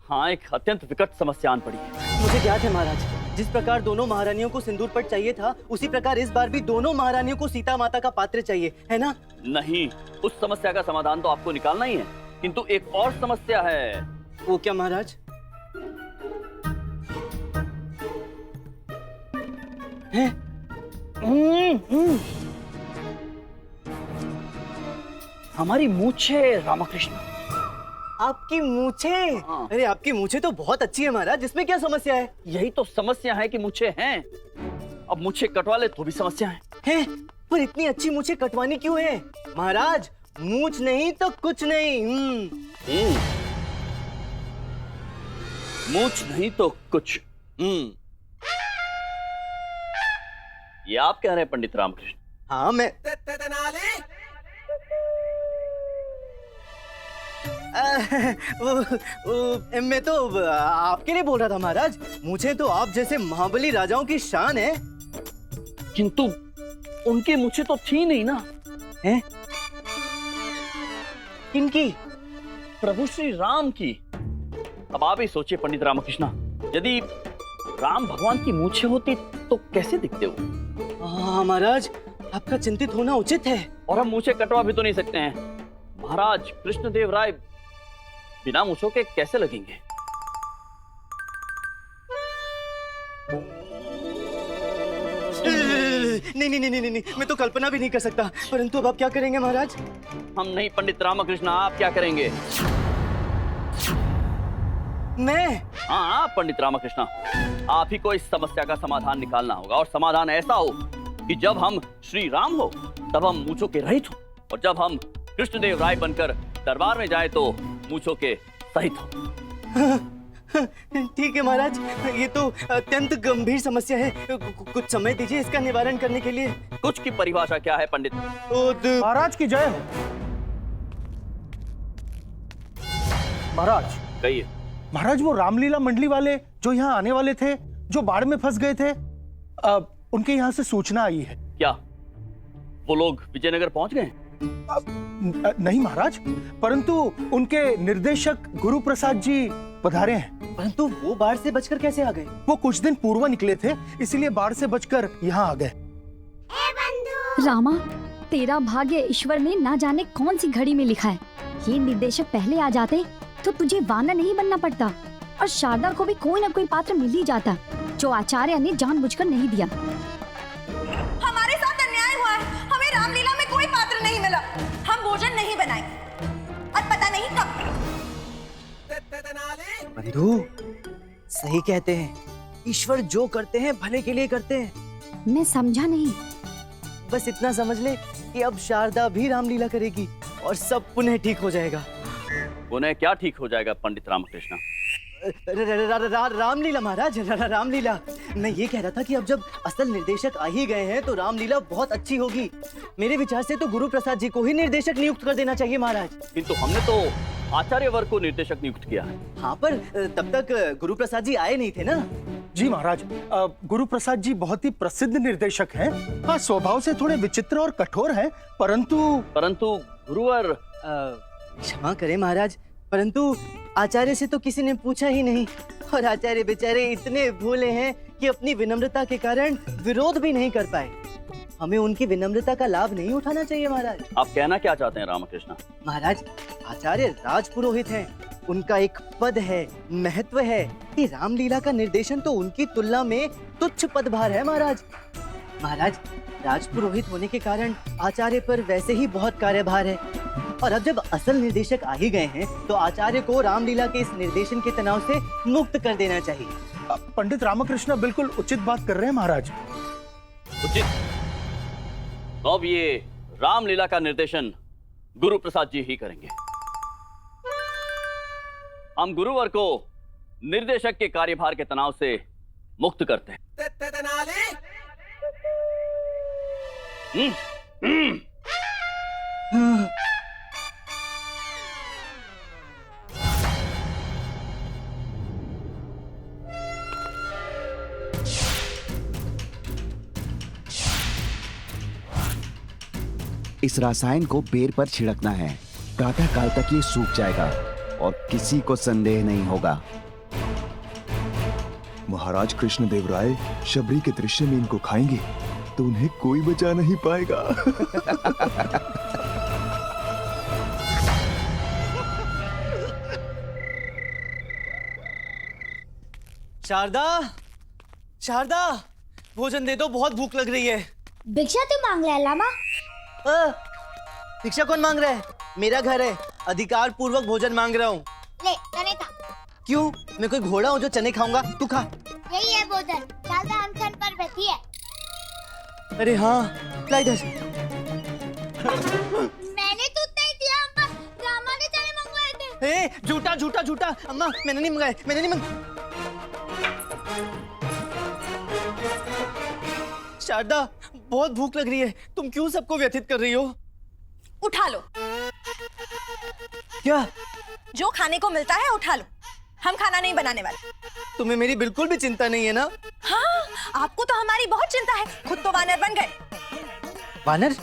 हाँ, एक अत्यंत विकट समस्या आन पड़ी है। मुझे ज्ञात है महाराज, जिस प्रकार दोनों महारानियों को सिंदूर पट चाहिए था, उसी प्रकार इस बार भी दोनों महारानियों को सीता माता का पात्र चाहिए, है ना? नहीं, उस समस्या का समाधान तो आपको निकालना ही है, किंतु एक और समस्या है। वो क्या महाराज? है? हमारी मूछें रामकृष्ण। आपकी मूछें? हाँ। अरे आपकी मूछें तो बहुत अच्छी है महाराज, इसमें क्या समस्या है? यही तो समस्या है कि मूछें हैं, अब मूछें कटवा ले तो भी समस्या है। हैं? पर इतनी अच्छी मूछें कटवानी क्यों है महाराज? मूछ नहीं तो कुछ नहीं। मूछ नहीं तो कुछ। ये आप कह रहे हैं पंडित रामकृष्ण? हाँ मैं मैं तो आपके लिए बोल रहा था महाराज। मुझे तो आप जैसे महाबली राजाओं की शान है। किंतु उनकी मूछें तो थी नहीं ना। हैं? किनकी? प्रभु श्री राम की। अब आप ही सोचिए पंडित रामकृष्ण, यदि राम भगवान की मूछें होती तो कैसे दिखते वो? हाँ महाराज, आपका चिंतित होना उचित है। और हम मूछें कटवा भी तो नहीं सकते हैं। महाराज कृष्णदेव राय बिना मूछों के कैसे लगेंगे? नहीं नहीं नहीं नहीं नहीं, मैं तो कल्पना भी नहीं कर सकता। परंतु अब आप क्या करेंगे महाराज? हम नहीं पंडित रामकृष्ण, आप क्या करेंगे? मैं? हाँ पंडित रामकृष्ण, आप ही को इस समस्या का समाधान निकालना होगा, और समाधान ऐसा हो कि जब हम श्री राम हो तब हम मूछों के रहित हो, और जब हम कृष्णदेव राय बनकर दरबार में जाए तो मूछों के सहित हो। ठीक है महाराज, ये तो अत्यंत गंभीर समस्या है। कुछ समय दीजिए इसका निवारण करने के लिए। कुछ की परिभाषा क्या है पंडित? महाराज की जय हो। महाराज कहिए। महाराज, वो रामलीला मंडली वाले जो यहाँ आने वाले थे, जो बाढ़ में फंस गए थे, उनके यहाँ से सूचना आई है। क्या वो लोग विजयनगर पहुंच गए? नहीं महाराज, परंतु उनके निर्देशक गुरु प्रसाद जी पधारे हैं। परंतु वो बाढ़ से बचकर कैसे आ गए? वो कुछ दिन पूर्व निकले थे, इसलिए बाढ़ से बचकर यहाँ आ गए। रामा, तेरा भाग्य ईश्वर ने ना जाने कौन सी घड़ी में लिखा है। ये निर्देशक पहले आ जाते तो तुझे वानर नहीं बनना पड़ता, और शारदा को भी कोई ना कोई पात्र मिल ही जाता, जो आचार्य ने जानबूझकर नहीं दिया। हमारे साथ अन्याय हुआ है, हमें रामलीला में कोई पात्र नहीं मिला, हम भोजन नहीं बनाएंगे, और पता नहीं कब। बंधु, सही कहते हैं, ईश्वर जो करते हैं भले के लिए करते हैं। मैं समझा नहीं। बस इतना समझ ले कि अब शारदा भी रामलीला करेगी और सब पुनः ठीक हो जाएगा। पुनः क्या ठीक हो जाएगा पंडित रामकृष्ण? रामलीला महाराज, रामलीला। मैं ये कह रहा था कि अब जब असल निर्देशक आ ही गए हैं तो रामलीला बहुत अच्छी होगी। मेरे विचार से तो गुरु प्रसाद जी को ही निर्देशक नियुक्त कर देना चाहिए महाराज। किंतु हमने तो आचार्य वर्ग को निर्देशक नियुक्त किया है। हाँ, पर तब तक गुरु प्रसाद जी आए नहीं थे ना। जी महाराज, गुरु प्रसाद जी बहुत ही प्रसिद्ध निर्देशक हैं। हाँ, स्वभाव से थोड़े विचित्र और कठोर हैं, परंतु गुरुवर, क्षमा करें महाराज, परंतु आचार्य से तो किसी ने पूछा ही नहीं, और आचार्य बेचारे इतने भोले हैं कि अपनी विनम्रता के कारण विरोध भी नहीं कर पाए। हमें उनकी विनम्रता का लाभ नहीं उठाना चाहिए महाराज। आप कहना क्या चाहते हैं रामकृष्ण? महाराज, आचार्य राजपुरोहित हैं, उनका एक पद है, महत्व है। कि रामलीला का निर्देशन तो उनकी तुलना में तुच्छ पदभार है महाराज। महाराज, राजपुरोहित होने के कारण आचार्य पर वैसे ही बहुत कार्यभार है, और अब जब असल निर्देशक आ ही गए हैं तो आचार्य को रामलीला के इस निर्देशन के तनाव से मुक्त कर देना चाहिए। पंडित रामकृष्ण बिल्कुल उचित बात कर रहे हैं महाराज। उचित? तो अब ये रामलीला का निर्देशन गुरु प्रसाद जी ही करेंगे। हम गुरुवर को निर्देशक के कार्यभार के तनाव से मुक्त करते हैं। इस रसायन को बेर पर छिड़कना है। प्रातः काल तक ये सूख जाएगा और किसी को संदेह नहीं होगा। महाराज कृष्णदेव राय शबरी के दृश्य में इनको खाएंगे तो उन्हें कोई बचा नहीं पाएगा। शारदा, शारदा, भोजन दे दो, बहुत भूख लग रही है। भिक्षा तो मांग रहा है लामा। भिक्षा कौन मांग रहा है? मेरा घर है, अधिकार पूर्वक भोजन मांग रहा हूँ। ले चने खा। क्यों? मैं कोई घोड़ा हूँ जो चने खाऊंगा? तू खा। यही है भोजन। शारदा अनशन पर बैठी है। अरे हाँ, ला इधर। मैंने तो नहीं दिया अम्मा, रामा ने चने मंगवाए थे। ए, झूठा झूठा झूठा, अम्मा मैंने नहीं मंगाए, मैंने नहीं शारदा, बहुत भूख लग रही है, तुम क्यों सबको व्यथित कर रही हो? उठा लो। क्या? जो खाने को मिलता है उठा लो, हम खाना नहीं बनाने वाले। तुम्हें मेरी बिल्कुल भी चिंता नहीं है ना? हाँ, आपको तो हमारी बहुत चिंता है, खुद तो वानर बन गए। वानर?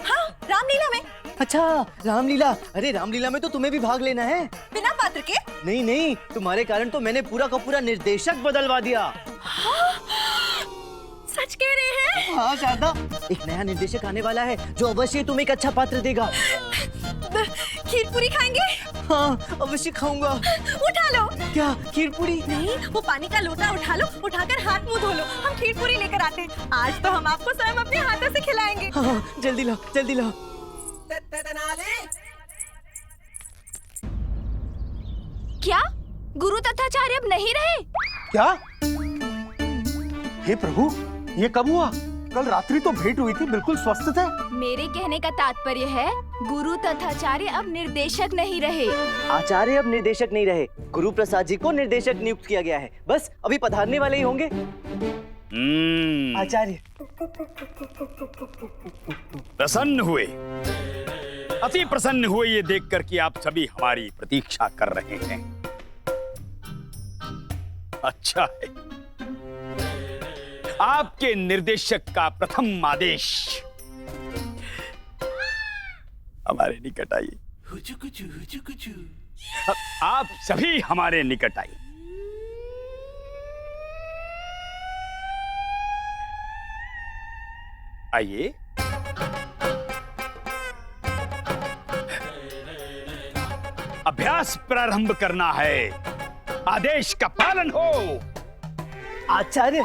हाँ, रामलीला में। अच्छा, रामलीला। अरे रामलीला में तो तुम्हें भी भाग लेना है। बिना पात्र के? नहीं नहीं, तुम्हारे कारण तो मैंने पूरा का पूरा निर्देशक बदलवा दिया। हाँ, सच कह रहे हैं? हाँ शारदा, एक नया निर्देशक आने वाला है जो अवश्य तुम्हें एक अच्छा पात्र देगा। खीर पूरी खाएंगे? हाँ, अवश्य खाऊंगा। उठा लो। क्या खीर पूरी? नहीं, वो पानी का लोटा उठा लो, उठाकर हाथ मुंह धो लो, हम खीर पूरी लेकर आते हैं। आज तो हम आपको स्वयं अपने हाथों से खिलाएंगे। हाँ, जल्दी लाओ, जल्दी लाओ। क्या गुरु तथाचार्य अब नहीं रहे? क्या? हे प्रभु, ये कब हुआ? कल रात्रि तो भेंट हुई थी, बिल्कुल स्वस्थ थे। मेरे कहने का तात्पर्य है गुरु तथाचार्य अब निर्देशक नहीं रहे। आचार्य अब निर्देशक नहीं रहे, गुरु प्रसाद जी को निर्देशक नियुक्त किया गया है। बस अभी पधारने वाले ही होंगे। आचार्य प्रसन्न हुए, अति प्रसन्न हुए ये देखकर कि आप सभी हमारी प्रतीक्षा कर रहे हैं। अच्छा है, आपके निर्देशक का प्रथम आदेश हमारे निकट आइए। आप सभी हमारे निकट आइए। आइए। अभ्यास प्रारंभ करना है, आदेश का पालन हो। आचार्य,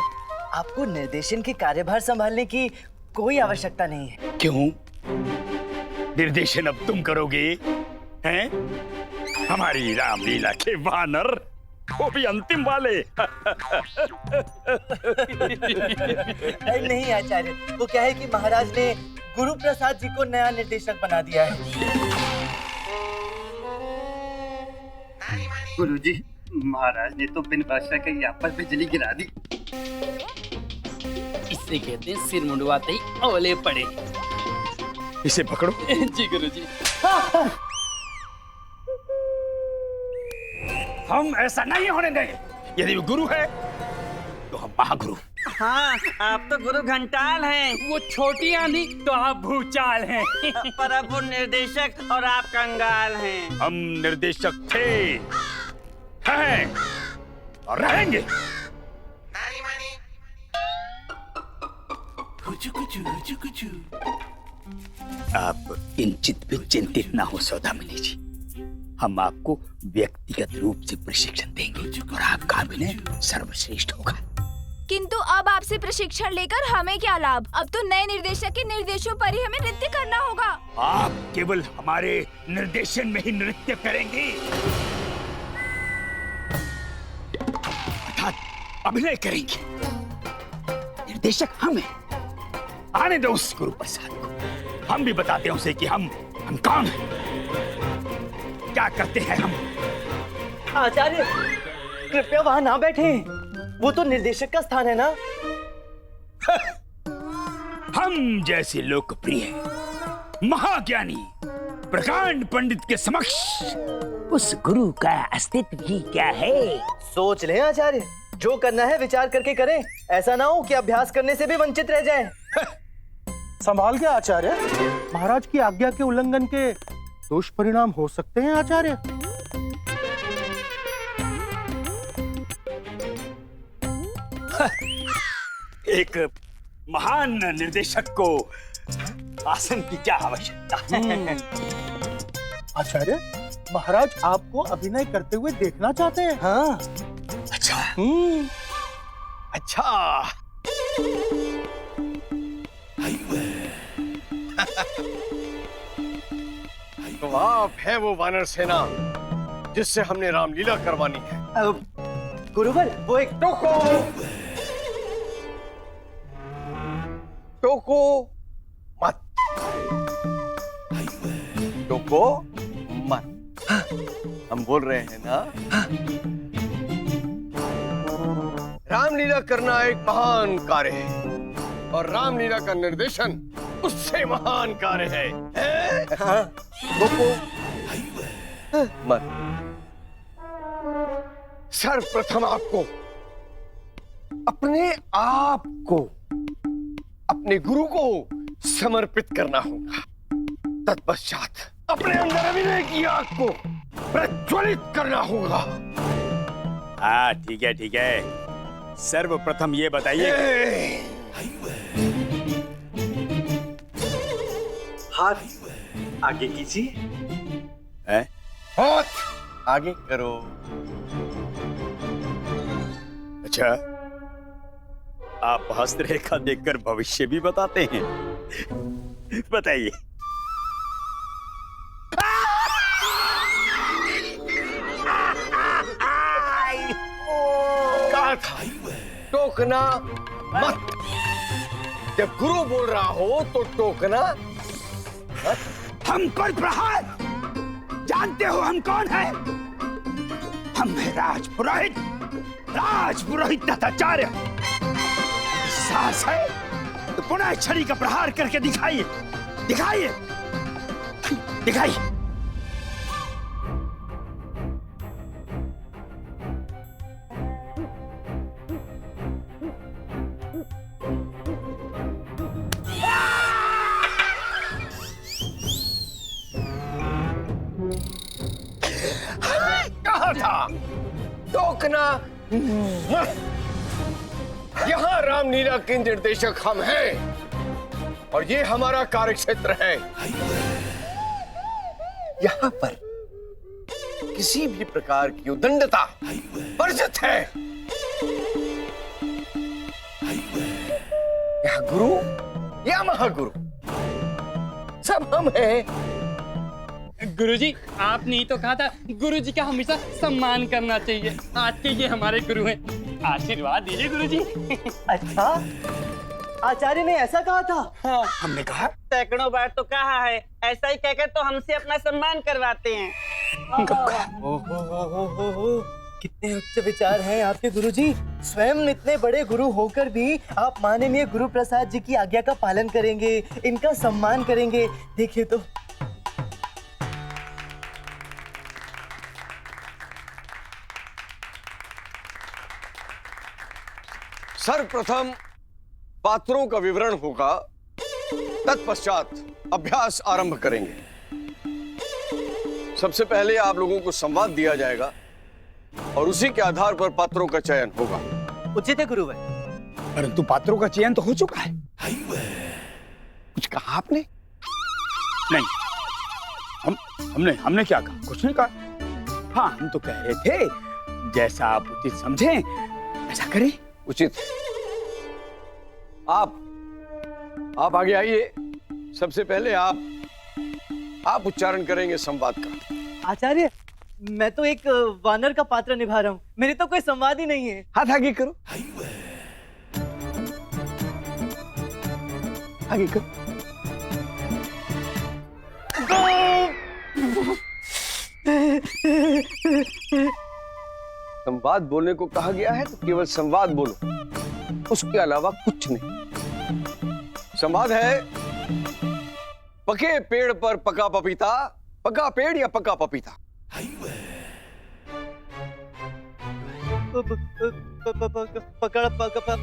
आपको निर्देशन के कार्यभार संभालने की कोई आवश्यकता नहीं है। क्यों? निर्देशन अब तुम करोगे हैं? हमारी रामलीला के वानर, वो भी अंतिम वाले। नहीं आचार्य, वो क्या है कि महाराज ने गुरु प्रसाद जी को नया निर्देशक बना दिया है। गुरुजी, महाराज ने तो बिन बादशाह के यहाँ पर बिजली गिरा दी। इसे कहते हैं सिर मुंडवाते ही ओले पड़े। इसे पकड़ो। जी गुरुजी। हम ऐसा नहीं होने देंगे। यदि वो गुरु है तो हम महागुरु। हाँ, आप तो गुरु घंटाल हैं। वो छोटी आंधी तो आप भूचाल हैं। पर अब वो निर्देशक और आप कंगाल हैं। हम निर्देशक थे, हैं और रहेंगे। आप किंचित भी चिंतित ना हो सौदामिनी जी, हम आपको व्यक्तिगत रूप से प्रशिक्षण देंगे और आपका अभिनय सर्वश्रेष्ठ होगा। किंतु अब आपसे प्रशिक्षण लेकर हमें क्या लाभ? अब तो नए निर्देशक के निर्देशों पर ही हमें नृत्य करना होगा। आप केवल हमारे निर्देशन में ही नृत्य करेंगे, अर्थात अभिनय करेंगे। निर्देशक हम हैं। आने दो उस गुरु प्रसाद को, हम भी बताते हैं उसे कि हम कौन हैं, क्या करते हैं हम। आचार्य, कृपया वहां ना बैठे, वो तो निर्देशक का स्थान है ना। हम जैसे लोकप्रिय महाज्ञानी प्रकांड पंडित के समक्ष उस गुरु का अस्तित्व ही क्या है। सोच लें आचार्य, जो करना है विचार करके करें, ऐसा ना हो कि अभ्यास करने से भी वंचित रह जाएं। संभाल के आचार्य, महाराज की आज्ञा के उल्लंघन के दुष्परिणाम हो सकते हैं आचार्य। एक महान निर्देशक को आसन की क्या आवश्यकता है? आचार्य, महाराज आपको अभिनय करते हुए देखना चाहते हैं। हाँ। अच्छा। अच्छा। तो आप है वो वानर सेना जिससे हमने रामलीला करवानी है। गुरुवर, वो एक टोको मत, टोको मत। हम बोल रहे हैं ना, रामलीला करना एक महान कार्य है और रामलीला का निर्देशन उससे महान कार्य है। हाँ? टोको मत। सर्वप्रथम आपको अपने आप को अपने गुरु को समर्पित करना होगा। तत्पश्चात अपने अंदर अभिनय की आग को प्रज्वलित करना होगा। हाँ, ठीक है ठीक है। सर्वप्रथम ये बताइए। हाथ आगे कीजिए। हाथ आगे करो। अच्छा, आप हस्तरेखा देखकर भविष्य भी बताते हैं? बताइए। कहा था टोकना मत। जब गुरु बोल रहा हो तो टोकना मत। हम पर प्रहार, जानते हो हम कौन है? हम है राजपुरोहित, राजपुरोहित दत्ताचार्य। साहस है तो पुनः छड़ी का प्रहार करके दिखाइए, दिखाइए, दिखाइए। कहा था टोकना मत। यहाँ रामलीला के निर्देशक हम हैं और ये हमारा कार्यक्षेत्र है। यहाँ पर किसी भी प्रकार की उद्दंडता वर्जित है। यहाँ गुरु या महागुरु सब हम हैं। गुरुजी, आपने ही तो कहा था गुरुजी का हमेशा सम्मान करना चाहिए। आज के ये हमारे गुरु हैं, आशीर्वाद दीजिए गुरुजी। अच्छा, आचार्य ने ऐसा कहा था? हाँ, हमने कहा सैकड़ों बार तो कहा है। ऐसा ही कहकर तो हमसे अपना सम्मान करवाते हैं। कितने उच्च विचार हैं आपके गुरुजी। स्वयं इतने बड़े गुरु होकर भी आप माननीय गुरु प्रसाद जी की आज्ञा का पालन करेंगे, इनका सम्मान करेंगे। देखिए तो सर्वप्रथम पात्रों का विवरण होगा, तत्पश्चात अभ्यास आरंभ करेंगे। सबसे पहले आप लोगों को संवाद दिया जाएगा और उसी के आधार पर पात्रों का चयन होगा। उचित है गुरुवर। परंतु पात्रों का चयन तो हो चुका है। कुछ कहा आपने? नहीं, हमने क्या कहा? कुछ नहीं कहा। हाँ, हम तो कह रहे थे जैसा आप उचित समझें ऐसा करें। उचित। आप आगे आइए। सबसे पहले आप उच्चारण करेंगे संवाद का। आचार्य, मैं तो एक वानर का पात्र निभा रहा हूँ, मेरे तो कोई संवाद ही नहीं है। हाथ आगे करो, आगे करो। संवाद बोलने को कहा गया है तो केवल संवाद बोलो, उसके अलावा कुछ नहीं। संवाद है, पके पेड़ पर पका पपीता, पका पेड़ या पका पपीता?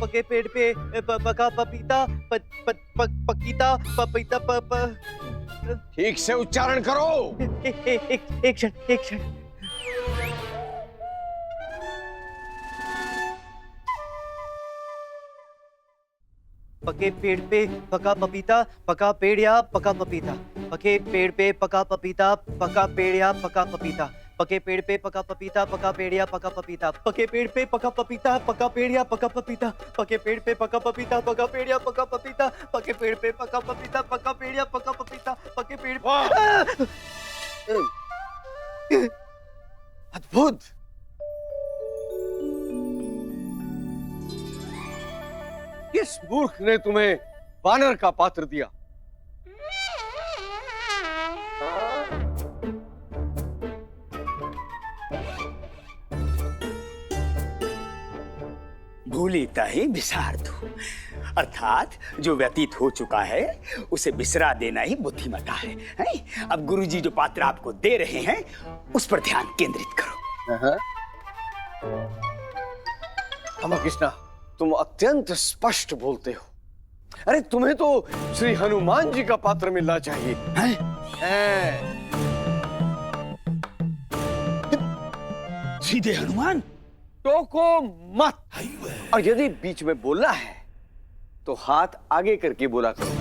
पके पेड़ पे पका पपीता, पपीता पपीता। ठीक से उच्चारण करो। एक क्षण। पके पेड़ पे पका पपीता, पका पेड़ या पका पपीता। पके पेड़ पे पका पपीता, पका पेड़ या पका पपीता। पके पेड़ पे पका पपीता, पका पेड़ या पका पपीता। पके पेड़ पे पका पपीता, पका पेड़ या पका पपीता। पके पेड़ पे पका पपीता, पका पेड़ या पका पपीता। पके पेड़ पे पका पपीता, पका पेड़ या पका पपीता। पके पेड़ अद्भुत। किस मूर्ख ने तुम्हें वानर का पात्र दिया? भूलिता ही बिसार दो, अर्थात जो व्यतीत हो चुका है उसे बिसरा देना ही बुद्धिमता है? अब गुरुजी जो पात्र आपको दे रहे हैं उस पर ध्यान केंद्रित करो। रामकृष्ण, तुम अत्यंत स्पष्ट बोलते हो। अरे तुम्हें तो श्री हनुमान जी का पात्र मिलना चाहिए। सीधे हनुमान? टोको मत, और यदि बीच में बोलना है तो हाथ आगे करके बोला करो।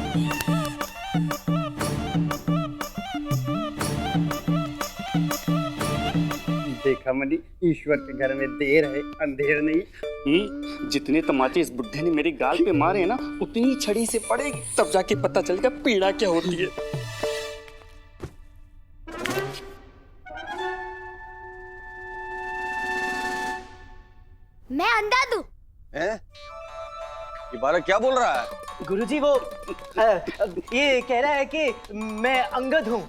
देखा मनी, ईश्वर के घर में देर है अंधेर नहीं। जितने तमाचे इस बुड्ढे ने मेरे गाल पे मारे हैं ना, उतनी छड़ी से पड़ेगी, तब जाके पता चलेगा पीड़ा क्या होती है। मैं अंधा दूं। ये बालक क्या बोल रहा है? गुरुजी वो ये कह रहा है कि मैं अंगद हूँ।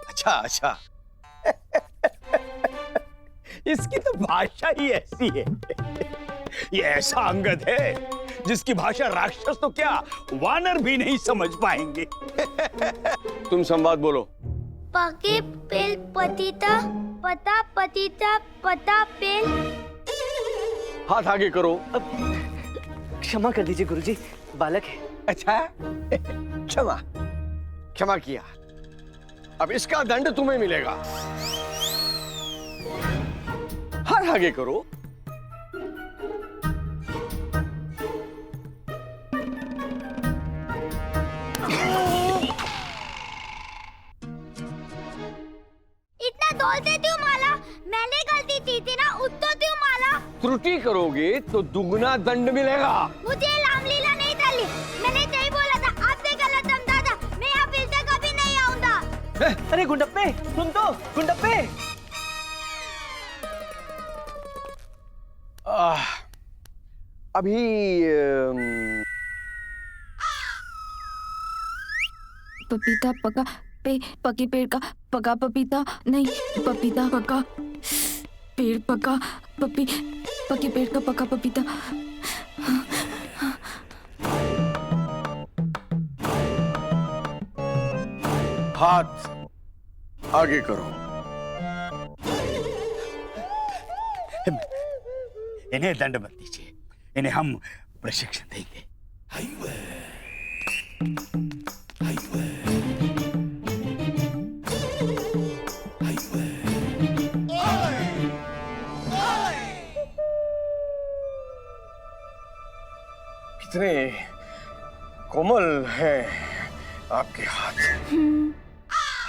अच्छा अच्छा। इसकी तो भाषा ही ऐसी है। ये ऐसा अंगद है जिसकी भाषा राक्षस तो क्या वानर भी नहीं समझ पाएंगे। तुम संवाद बोलो। पके पेल पतिता, पता पतिता, पता पेल। हाथ आगे करो। क्षमा कर दीजिए गुरुजी, बालक है। अच्छा, क्षमा क्षमा किया। अब इसका दंड तुम्हें मिलेगा। हाथ आगे करो। इतना दौलते क्यों माला? मैंने गलती की थी ना, उत्तो क्यों माला? त्रुटि करोगे तो दुगना दंड मिलेगा। मुझे रामलीला नहीं डाली, मैंने सही बोला था, आपसे गलत समझा था। मैं यहाँ फिर से कभी नहीं आऊंगा। अरे गुंडप्पे, सुन तो गुंडप्पे। अभी पपीता पका पके पेड़ का पका पपीता नहीं, पपीता पका पेड़ पका पके पेड़ का पका पपीता। हाथ आगे करो। इन्हें दंड मत दीजिए, इन्हें हम प्रशिक्षण देंगे। कितने कोमल हैं आपके हाथ।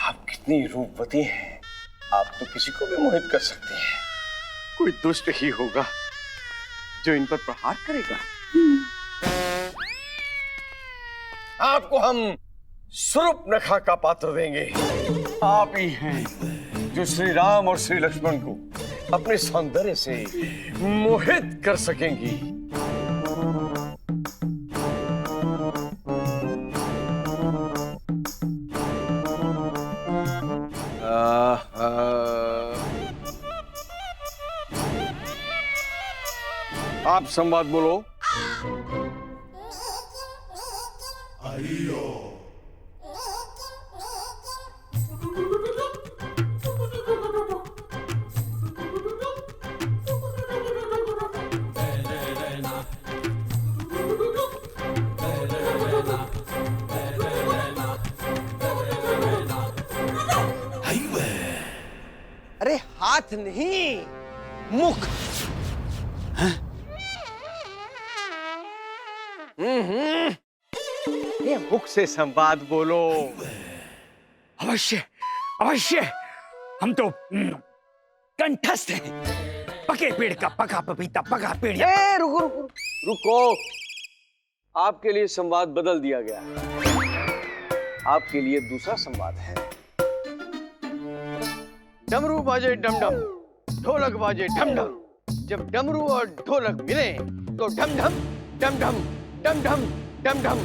आप कितनी रूपवती हैं। आप तो किसी को भी मोहित कर सकती हैं। कोई दुष्ट ही होगा जो इन पर प्रहार करेगा। आपको हम सूर्पनखा का पात्र देंगे। आप ही हैं जो श्री राम और श्री लक्ष्मण को अपने सौंदर्य से मोहित कर सकेंगी। आप संवाद बोलो। अरे हाथ नहीं, मुख। मुख से संवाद बोलो। अवश्य अवश्य, हम तो कंठस्थ हैं। पके पेड़ का पका पपीता, पका पेड़। रुको रुको रुको, आपके लिए संवाद बदल दिया गया है। आपके लिए दूसरा संवाद है। डमरू बाजे डमडम, ढोलक बाजे ढमढम। जब डमरू और ढोलक मिले तो ढमढम डमढम डमढम डमढम।